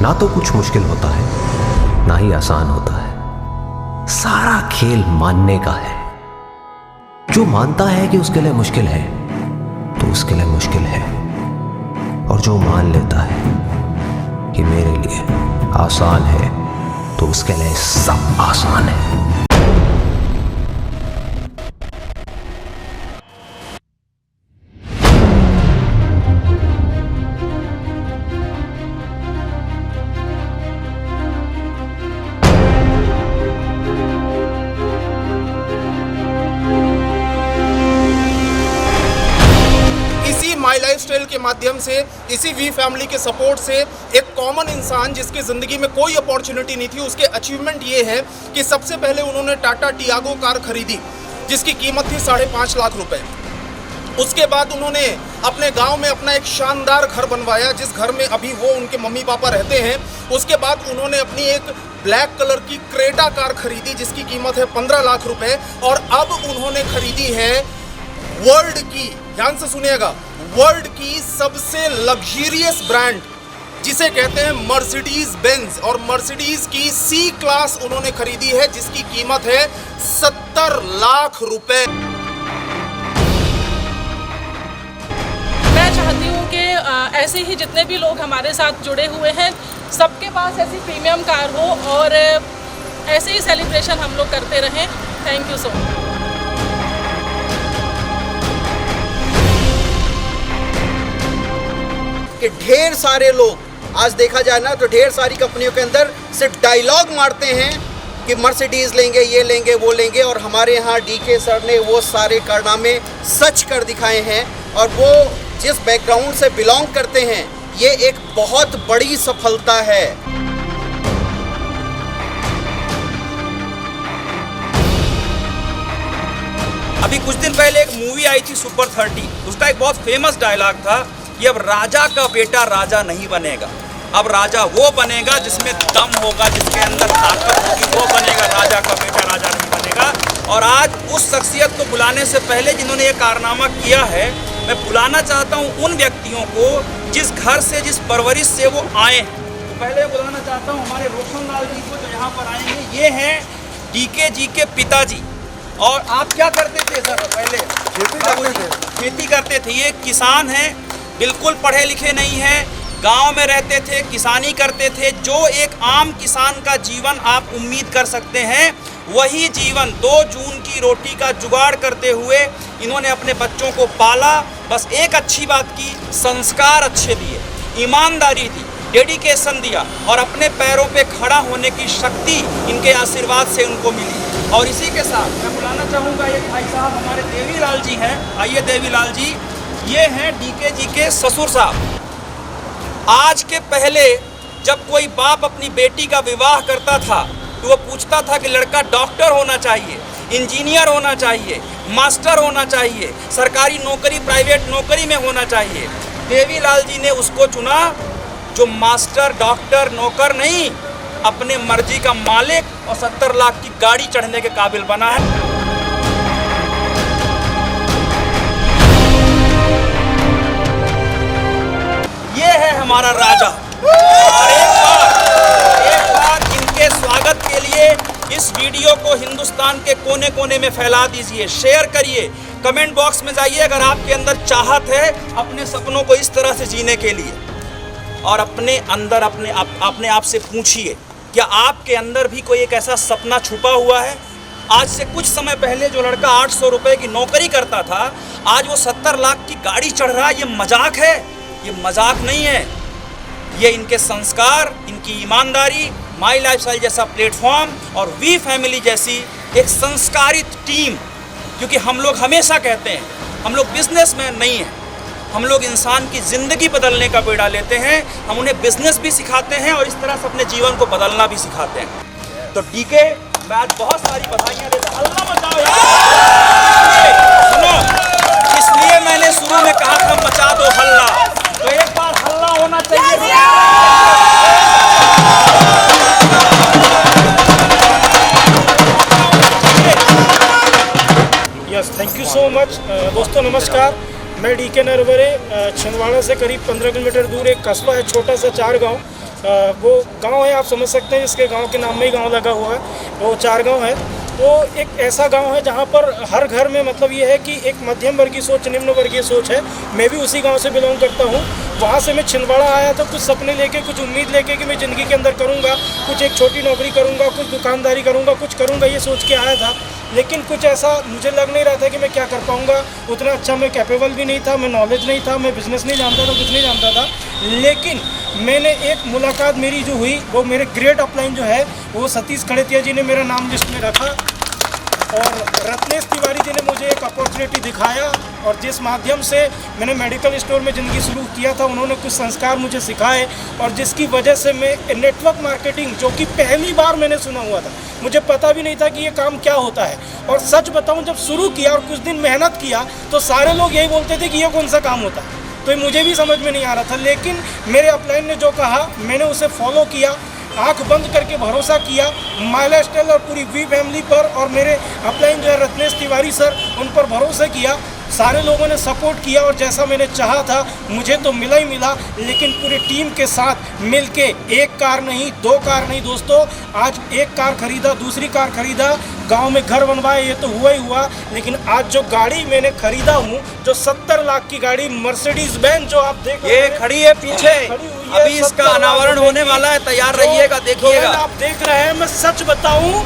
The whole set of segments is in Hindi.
ना तो कुछ मुश्किल होता है ना ही आसान होता है। सारा खेल मानने का है। जो मानता है कि उसके लिए मुश्किल है तो उसके लिए मुश्किल है, और जो मान लेता है कि मेरे लिए आसान है तो उसके लिए सब आसान है। माई लाइफस्टाइल के माध्यम से, इसी वी फैमिली के सपोर्ट से, एक कॉमन इंसान जिसकी ज़िंदगी में कोई अपॉर्चुनिटी नहीं थी, उसके अचीवमेंट ये है कि सबसे पहले उन्होंने टाटा टियागो कार खरीदी जिसकी कीमत थी 5.5 लाख रुपए। उसके बाद उन्होंने अपने गांव में अपना एक शानदार घर बनवाया जिस घर में अभी वो उनके मम्मी पापा रहते हैं। उसके बाद उन्होंने अपनी एक ब्लैक कलर की क्रेटा कार खरीदी जिसकी कीमत है 15 लाख रुपए। और अब उन्होंने खरीदी है वर्ल्ड की, ध्यान से सुनिएगा, वर्ल्ड की सबसे लग्जरियस ब्रांड जिसे कहते हैं मर्सिडीज बेंज, और मर्सिडीज की सी क्लास उन्होंने खरीदी है जिसकी कीमत है 70 लाख रुपए। मैं चाहती हूँ कि ऐसे ही जितने भी लोग हमारे साथ जुड़े हुए हैं सबके पास ऐसी प्रीमियम कार हो और ऐसे ही सेलिब्रेशन हम लोग करते रहें। Thank you so much. कि ढेर सारे लोग आज देखा जाए ना तो ढेर सारी कंपनियों के अंदर सिर्फ डायलॉग मारते हैं कि मर्सिडीज लेंगे, ये लेंगे, वो लेंगे, और हमारे यहाँ डीके सर ने वो सारे कारनामे सच कर दिखाए हैं। और वो जिस बैकग्राउंड से बिलोंग करते हैं ये एक बहुत बड़ी सफलता है। अभी कुछ दिन पहले एक मूवी आई थी सुपर 30, उसका एक बहुत फेमस डायलॉग था कि अब राजा का बेटा राजा नहीं बनेगा, अब राजा वो बनेगा जिसमें दम होगा, जिसके अंदर ताकत होगी, वो बनेगा, राजा का बेटा राजा नहीं बनेगा। और आज उस शख्सियत को बुलाने से पहले जिन्होंने ये कारनामा किया है, मैं बुलाना चाहता हूँ उन व्यक्तियों को जिस घर से, जिस परवरिश से वो आए। तो पहले बुलाना चाहता हूँ हमारे रोशन लाल जी को जो यहाँ पर आएंगे। ये हैं डीके जी के पिताजी। और आप क्या करते थे सर? पहले खेती करते थे। ये किसान हैं, बिल्कुल पढ़े लिखे नहीं हैं, गांव में रहते थे, किसानी करते थे। जो एक आम किसान का जीवन आप उम्मीद कर सकते हैं वही जीवन 2 जून की रोटी का जुगाड़ करते हुए इन्होंने अपने बच्चों को पाला। बस एक अच्छी बात की, संस्कार अच्छे दिए, ईमानदारी दी, डेडिकेशन दिया और अपने पैरों पे खड़ा होने की शक्ति इनके आशीर्वाद से उनको मिली। और इसी के साथ मैं बुलाना चाहूँगा एक भाई साहब हमारे देवीलाल जी हैं। आइए देवीलाल जी, ये हैं डीके जी के ससुर साहब। आज के पहले जब कोई बाप अपनी बेटी का विवाह करता था तो वो पूछता था कि लड़का डॉक्टर होना चाहिए, इंजीनियर होना चाहिए, मास्टर होना चाहिए, सरकारी नौकरी, प्राइवेट नौकरी में होना चाहिए। देवीलाल जी ने उसको चुना जो मास्टर, डॉक्टर, नौकर नहीं, अपने मर्जी का मालिक और 70 लाख की गाड़ी चढ़ने के काबिल बना है। ये है हमारा राजा। और एक बार इनके स्वागत के लिए इस वीडियो को हिंदुस्तान के कोने कोने में फैला दीजिए, शेयर करिए, कमेंट बॉक्स में जाइए अगर आपके अंदर चाहत है अपने सपनों को इस तरह से जीने के लिए। और अपने अंदर अपने आप से पूछिए, क्या आपके अंदर भी कोई एक ऐसा सपना छुपा हुआ है? आज से कुछ समय पहले जो लड़का 800 रुपए की नौकरी करता था, आज वो 70 लाख की गाड़ी चढ़ रहा है। ये मजाक है? ये मजाक नहीं है। ये इनके संस्कार, इनकी ईमानदारी, माई लाइफस्टाइल जैसा प्लेटफॉर्म और वी फैमिली जैसी एक संस्कारित टीम। क्योंकि हम लोग हमेशा कहते हैं हम लोग बिजनेसमैन नहीं हैं, हम लोग इंसान की ज़िंदगी बदलने का बीड़ा लेते हैं। हम उन्हें बिजनेस भी सिखाते हैं और इस तरह से अपने जीवन को बदलना भी सिखाते हैं। तो डीके, मैं आज बहुत सारी बधाइयाँ देता हूँ। हल्ला मचाओ यार, सुनो, इसलिए मैंने शुरू में कहा था मचा दो हल्ला, तो एक बार हल्ला होना चाहिए। Yes, thank you so much. दोस्तों नमस्कार, मैं डीके नरवरे, छिंदवाड़ा से करीब 15 किलोमीटर दूर एक कस्बा है, छोटा सा 4 गांव, वो गांव है, आप समझ सकते हैं, जिसके गांव के नाम में ही गांव लगा हुआ है, वो 4 गांव है। वो एक ऐसा गांव है जहां पर हर घर में मतलब ये है कि एक मध्यम वर्गीय सोच, निम्न वर्गीय सोच है। मैं भी उसी गांव से बिलोंग करता हूं। वहां से मैं छिंदवाड़ा आया था कुछ सपने लेके, कुछ उम्मीद लेके कि मैं ज़िंदगी के अंदर करूंगा, कुछ एक छोटी नौकरी करूंगा, कुछ दुकानदारी करूंगा, कुछ करूंगा, ये सोच के आया था। लेकिन कुछ ऐसा मुझे लग नहीं रहा था कि मैं क्या कर पाऊंगा। उतना अच्छा मैं कैपेबल भी नहीं था, मैं नॉलेज नहीं था, मैं बिज़नेस नहीं जानता था, कुछ नहीं जानता था। लेकिन मैंने एक मुलाकात मेरी जो हुई, वो मेरे ग्रेट अपलाइन जो है वो सतीश खड़ेतिया जी ने मेरा नाम लिस्ट में रखा, और रत्नेश तिवारी जी ने मुझे एक अपॉर्चुनिटी दिखाया, और जिस माध्यम से मैंने मेडिकल स्टोर में ज़िंदगी शुरू किया था, उन्होंने कुछ संस्कार मुझे सिखाए, और जिसकी वजह से मैं नेटवर्क मार्केटिंग, जो कि पहली बार मैंने सुना हुआ था, मुझे पता भी नहीं था कि ये काम क्या होता है। और सच बताऊं, जब शुरू किया और कुछ दिन मेहनत किया तो सारे लोग यही बोलते थे कि ये कौन सा काम होता है, तो ये मुझे भी समझ में नहीं आ रहा था। लेकिन मेरे अपलाइन ने जो कहा, मैंने उसे फॉलो किया, आंख बंद करके भरोसा किया माई लाइफ स्टाइल और पूरी वी फैमिली पर, और मेरे अपलाइन जो है रत्नेश तिवारी सर, उन पर भरोसा किया। सारे लोगों ने सपोर्ट किया, और जैसा मैंने चाहा था मुझे तो मिला ही मिला। लेकिन पूरी टीम के साथ मिलके, एक कार नहीं, 2 कार नहीं दोस्तों, आज एक कार खरीदा, दूसरी कार खरीदा, गांव में घर बनवाए, ये तो हुआ ही हुआ। लेकिन आज जो गाड़ी मैंने खरीदा हूँ, जो 70 लाख की गाड़ी मर्सिडीज बेंज जो आप देख रहे ये हैं, खड़ी है पीछे, अभी इसका अनावरण होने वाला है, तैयार रहिएगा, देखिएगा। आप देख रहे हैं, मैं सच बताऊं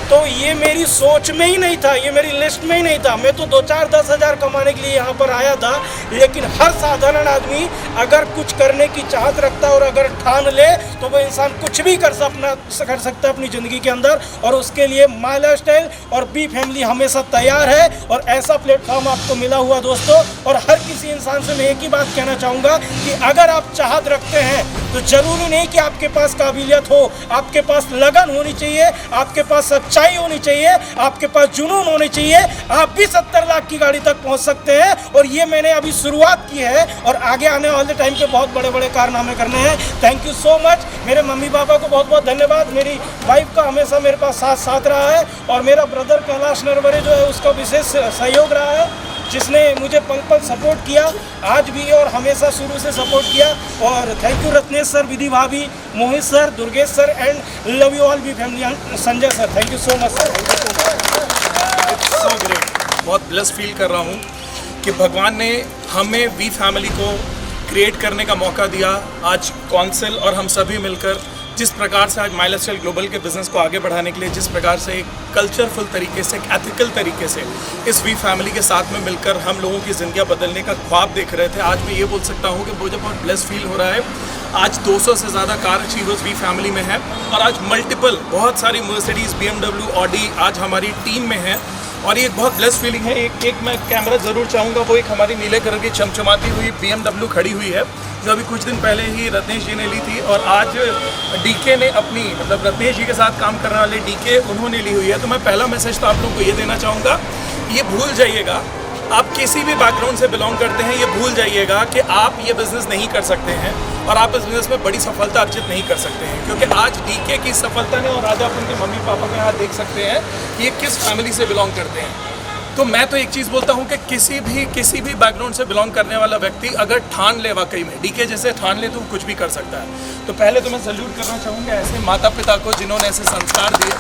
तो ये मेरी सोच में ही नहीं था, ये मेरी लिस्ट में ही नहीं था। मैं तो 2-4-10 हज़ार कमाने के लिए यहाँ पर आया था। लेकिन हर साधारण आदमी अगर कुछ करने की चाहत रखता है और अगर ठान ले, तो वो इंसान कुछ भी कर सकता है अपनी ज़िंदगी के अंदर। और उसके लिए माई लाइफ स्टाइल और बी फैमिली हमेशा तैयार है, और ऐसा प्लेटफॉर्म आपको मिला हुआ दोस्तों। और हर किसी इंसान से मैं एक ही बात कहना चाहूँगा कि अगर आप चाहत रखते हैं तो ज़रूरी नहीं कि आपके पास काबिलियत हो, आपके पास लगन होनी चाहिए, आपके पास सच्चाई होनी चाहिए, आपके पास जुनून होनी चाहिए। आप भी 70 लाख की गाड़ी तक पहुंच सकते हैं, और ये मैंने अभी शुरुआत की है, और आगे आने वाले टाइम पे बहुत बड़े बड़े कारनामे करने हैं। Thank you so much. मेरे मम्मी पापा को बहुत बहुत धन्यवाद। मेरी वाइफ का हमेशा मेरे पास साथ रहा है, और मेरा ब्रदर कैलाश नरवरे जो है उसका विशेष सहयोग रहा है, जिसने मुझे पल पल सपोर्ट किया, आज भी और हमेशा शुरू से सपोर्ट किया। और thank you Ratnesh sir, Vidhi भाभी, Mohit sir, Durgesh sir, and love you all B family. Sanjay sir, thank you so much sir. So great, बहुत ब्लेस फील कर रहा हूँ कि भगवान ने हमें वी फैमिली को क्रिएट करने का मौका दिया। आज कौंसिल और हम सभी मिलकर जिस प्रकार से आज माई लाइफ स्टाइल ग्लोबल के बिज़नेस को आगे बढ़ाने के लिए जिस प्रकार से एक कल्चरफुल तरीके से, एक एथिकल तरीके से इस वी फैमिली के साथ में मिलकर हम लोगों की ज़िंदगियाँ बदलने का ख्वाब देख रहे थे, आज मैं ये बोल सकता हूँ कि मुझे बहुत ब्लेस फील हो रहा है। आज 200 से ज़्यादा कार अचीवर्स वी फैमिली में हैं, और आज मल्टीपल बहुत सारी मर्सिडीज़, BMW, ऑडी आज हमारी टीम में है, और ये एक बहुत ब्लेस फीलिंग है। एक मैं कैमरा ज़रूर चाहूँगा, वो एक हमारी नीले कलर की चमचमाती हुई BMW खड़ी हुई है, जो अभी कुछ दिन पहले ही रत्नेश जी ने ली थी, और आज डीके ने अपनी, मतलब रत्नेश जी के साथ काम करने वाले डीके, उन्होंने ली हुई है। तो मैं पहला मैसेज तो आप लोगों को ये देना चाहूँगा, ये भूल जाइएगा, आप किसी भी बैकग्राउंड से बिलोंग करते हैं, ये भूल जाइएगा कि आप ये बिज़नेस नहीं कर सकते हैं, और आप इस बिज़नेस में बड़ी सफलता अर्जित नहीं कर सकते हैं। क्योंकि आज डीके की सफलता ने, और आज आप उनके मम्मी पापा के यहाँ देख सकते हैं कि ये किस फैमिली से बिलोंग करते हैं। तो मैं तो एक चीज़ बोलता हूँ कि किसी भी बैकग्राउंड से बिलोंग करने वाला व्यक्ति अगर ठान ले, वाकई में डीके जैसे ठान ले, तो वो कुछ भी कर सकता है। तो पहले तो मैं सल्यूट करना चाहूँगा ऐसे माता पिता को जिन्होंने ऐसे संस्कार दिए।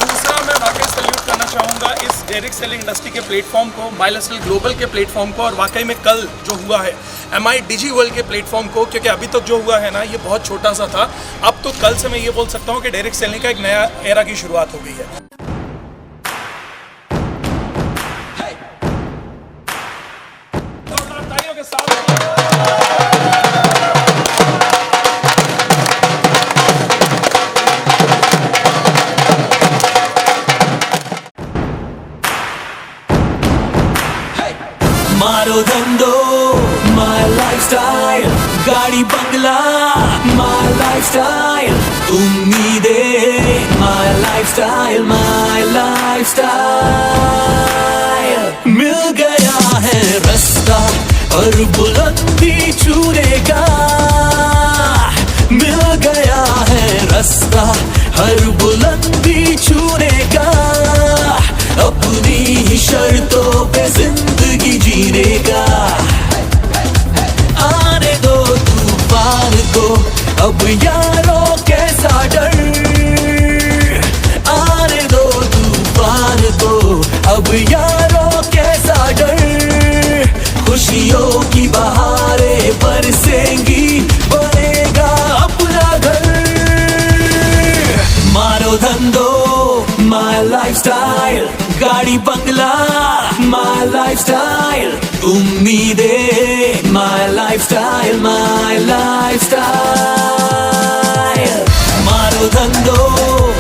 दूसरा, मैं वाकई सल्यूट करना चाहूँगा इस डायरेक्ट सेलिंग इंडस्ट्री के प्लेटफॉर्म को, माई लाइफ स्टाइल ग्लोबल के प्लेटफॉर्म को, और वाकई में कल जो हुआ है MI डिजी वर्ल्ड के प्लेटफॉर्म को, क्योंकि अभी तक जो हुआ है ना, ये बहुत छोटा सा था। अब तो कल से मैं ये बोल सकता हूँ कि डायरेक्ट सेलिंग का एक नया एरा की शुरुआत हो गई है। मारो धंधो माय लाइफस्टाइल, गाड़ी बंगला माय लाइफस्टाइल, उम्मीदें माय लाइफस्टाइल, माय लाइफस्टाइल। मिल गया है रास्ता और बुलंदी छूने का, मिल गया है रास्ता हर बुलंदी छूने का, अपनी ही शर्तों पे जिंदगी जीने का। आने दो तूफान को, अब यारों कैसा डर, आने दो तूफान को, अब यारों कैसा डर, खुशियों की बहारें बरसेंगी, बनेगा अपना घर। मारो धंधो my lifestyle, गाड़ी बंगला my lifestyle, उम्मीदें my lifestyle, my lifestyle। मारो धंधो